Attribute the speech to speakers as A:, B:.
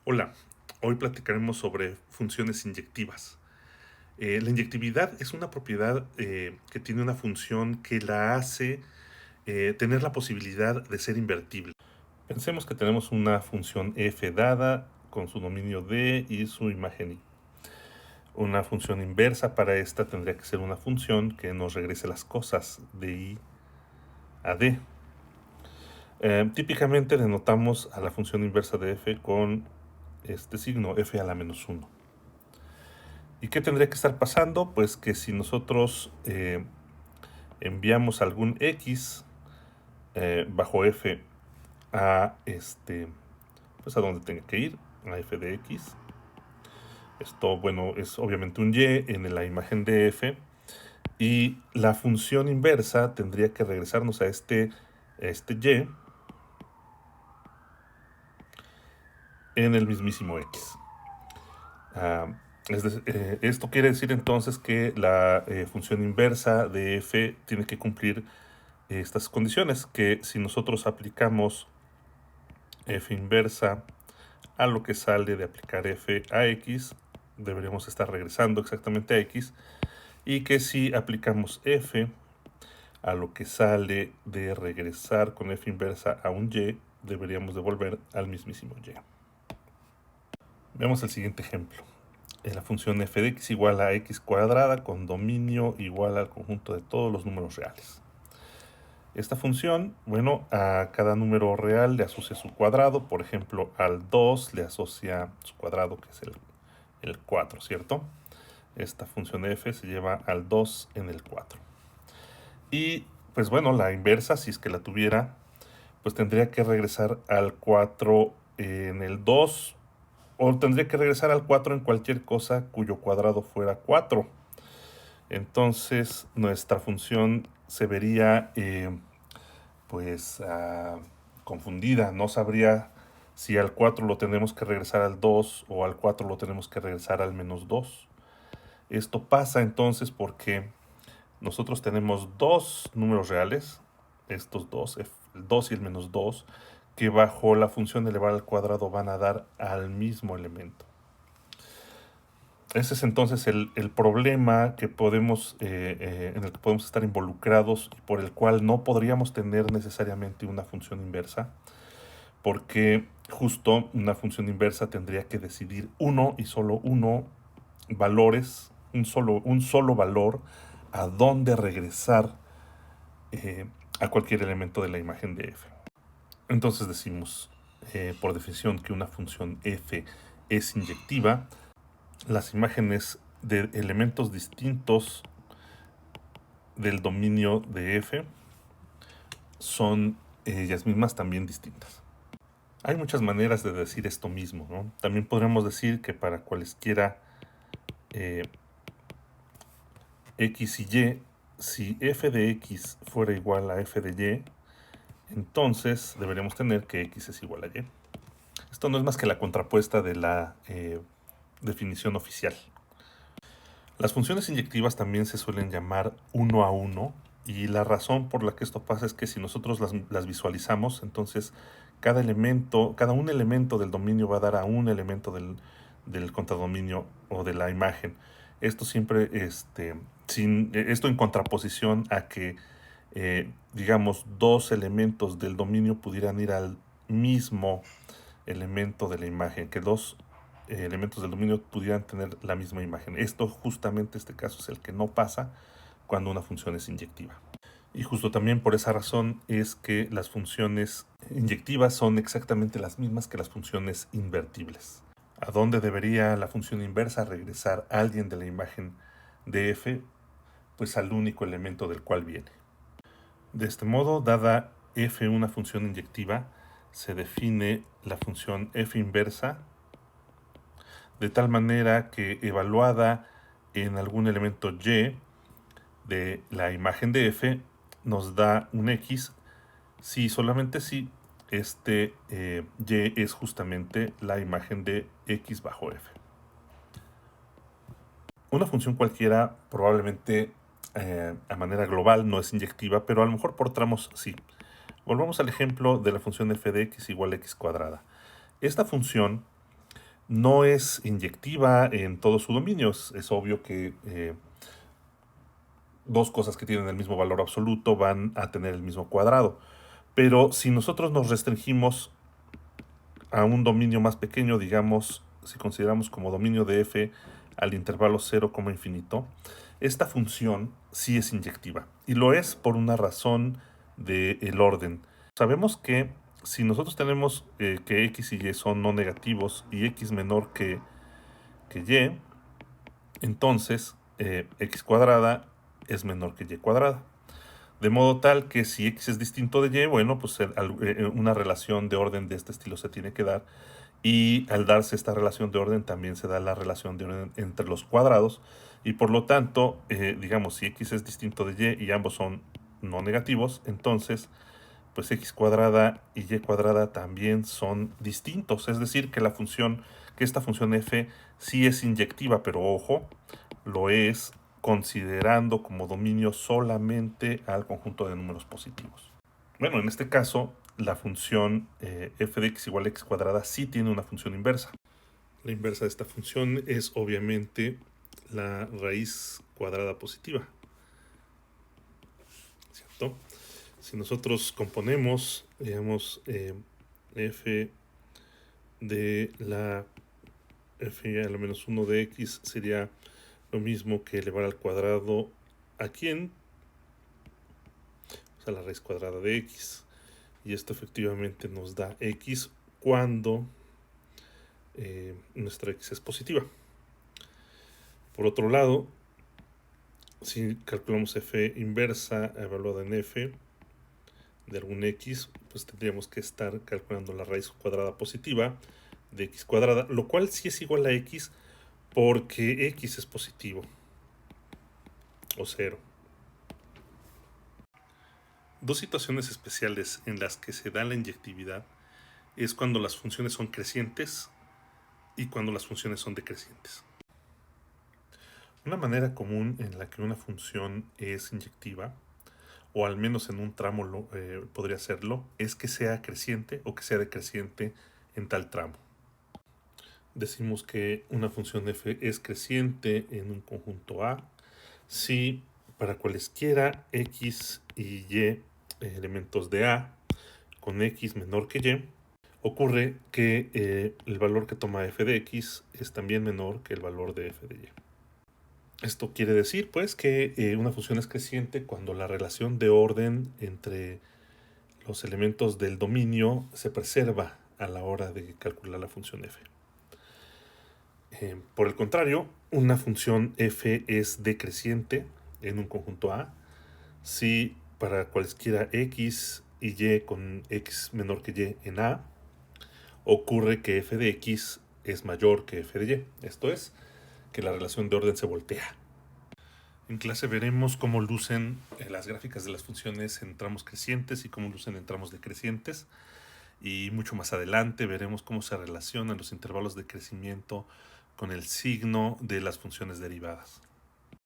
A: Hola, hoy platicaremos sobre funciones inyectivas. La inyectividad es una propiedad que tiene una función que la hace tener la posibilidad de ser invertible. Pensemos que tenemos una función f dada con su dominio d y su imagen i. Una función inversa para esta tendría que ser una función que nos regrese las cosas de i a d. Típicamente denotamos a la función inversa de f con este signo, f a la menos 1. ¿Y qué tendría que estar pasando? Pues que si nosotros enviamos algún x bajo f a pues a donde tenga que ir, a f de x. Esto, bueno, es obviamente un y en la imagen de f. Y la función inversa tendría que regresarnos a este y en el mismísimo x. Esto quiere decir entonces que la función inversa de f tiene que cumplir estas condiciones, que si nosotros aplicamos f inversa a lo que sale de aplicar f a x, deberíamos estar regresando exactamente a x, y que si aplicamos f a lo que sale de regresar con f inversa a un y, deberíamos devolver al mismísimo y. Veamos el siguiente ejemplo. La función f de x igual a x cuadrada con dominio igual al conjunto de todos los números reales. Esta función, bueno, a cada número real le asocia su cuadrado. Por ejemplo, al 2 le asocia su cuadrado, que es el 4, ¿cierto? Esta función de f se lleva al 2 en el 4. Y, pues bueno, la inversa, si es que la tuviera, pues tendría que regresar al 4 en el 2, o tendría que regresar al 4 en cualquier cosa cuyo cuadrado fuera 4. Entonces, nuestra función se vería confundida. No sabría si al 4 lo tenemos que regresar al 2 o al 4 lo tenemos que regresar al menos 2. Esto pasa entonces porque nosotros tenemos dos números reales, estos dos, el 2 y el menos 2, que bajo la función elevar al cuadrado van a dar al mismo elemento. Ese es entonces el problema que en el que podemos estar involucrados y por el cual no podríamos tener necesariamente una función inversa, porque justo una función inversa tendría que decidir uno y solo uno valores, un solo valor a dónde regresar a cualquier elemento de la imagen de f. Entonces decimos, por definición, que una función f es inyectiva. Las imágenes de elementos distintos del dominio de f son ellas mismas también distintas. Hay muchas maneras de decir esto mismo, ¿no? También podríamos decir que para cualesquiera x y y, si f de x fuera igual a f de y, entonces deberíamos tener que x es igual a y. Esto no es más que la contrapuesta de la definición oficial. Las funciones inyectivas también se suelen llamar uno a uno, y la razón por la que esto pasa es que si nosotros las visualizamos, entonces cada un elemento del dominio va a dar a un elemento del contradominio o de la imagen. Esto siempre, esto en contraposición a que, digamos, dos elementos del dominio pudieran ir al mismo elemento de la imagen, que dos elementos del dominio pudieran tener la misma imagen. Este caso es el que no pasa cuando una función es inyectiva. Y justo también por esa razón es que las funciones inyectivas son exactamente las mismas que las funciones invertibles. ¿A dónde debería la función inversa regresar alguien de la imagen de f? Pues al único elemento del cual viene. De este modo, dada f una función inyectiva, se define la función f inversa de tal manera que evaluada en algún elemento y de la imagen de f nos da un x si solamente si y es justamente la imagen de x bajo f. Una función cualquiera probablemente a manera global no es inyectiva, pero a lo mejor por tramos sí. Volvamos al ejemplo de la función f de x igual a x cuadrada. Esta función no es inyectiva en todo su dominio. Es obvio que dos cosas que tienen el mismo valor absoluto van a tener el mismo cuadrado. Pero si nosotros nos restringimos a un dominio más pequeño, digamos, si consideramos como dominio de f al intervalo 0, infinito, esta función sí es inyectiva. Y lo es por una razón del orden. Sabemos que si nosotros tenemos que x y y son no negativos y x menor que y, entonces x cuadrada es menor que y cuadrada. De modo tal que si x es distinto de y, bueno, pues una relación de orden de este estilo se tiene que dar. Y al darse esta relación de orden también se da la relación de orden entre los cuadrados. Y por lo tanto, digamos, si x es distinto de y ambos son no negativos, entonces pues x cuadrada y y cuadrada también son distintos. Es decir, que esta función f sí es inyectiva, pero ojo, lo es considerando como dominio solamente al conjunto de números positivos. Bueno, en este caso, la función f de x igual a x cuadrada sí tiene una función inversa. La inversa de esta función es obviamente la raíz cuadrada positiva, ¿cierto? Si nosotros componemos, digamos, f de la f a la menos 1 de x sería lo mismo que elevar al cuadrado a quién, o sea, la raíz cuadrada de x. Y esto efectivamente nos da x cuando nuestra x es positiva. Por otro lado, si calculamos f inversa evaluada en f de algún x, pues tendríamos que estar calculando la raíz cuadrada positiva de x cuadrada, lo cual sí es igual a x porque x es positivo o 0. Dos situaciones especiales en las que se da la inyectividad es cuando las funciones son crecientes y cuando las funciones son decrecientes. Una manera común en la que una función es inyectiva, o al menos en un tramo podría serlo, es que sea creciente o que sea decreciente en tal tramo. Decimos que una función f es creciente en un conjunto A si para cualesquiera x y y elementos de A con x menor que y, ocurre que el valor que toma f de x es también menor que el valor de f de y. Esto quiere decir, pues, que una función es creciente cuando la relación de orden entre los elementos del dominio se preserva a la hora de calcular la función f. Por el contrario, una función f es decreciente en un conjunto A si para cualesquiera x y y con x menor que y en A ocurre que f de x es mayor que f de y. Esto es, que la relación de orden se voltea. En clase veremos cómo lucen las gráficas de las funciones en tramos crecientes y cómo lucen en tramos decrecientes. Y mucho más adelante veremos cómo se relacionan los intervalos de crecimiento con el signo de las funciones derivadas.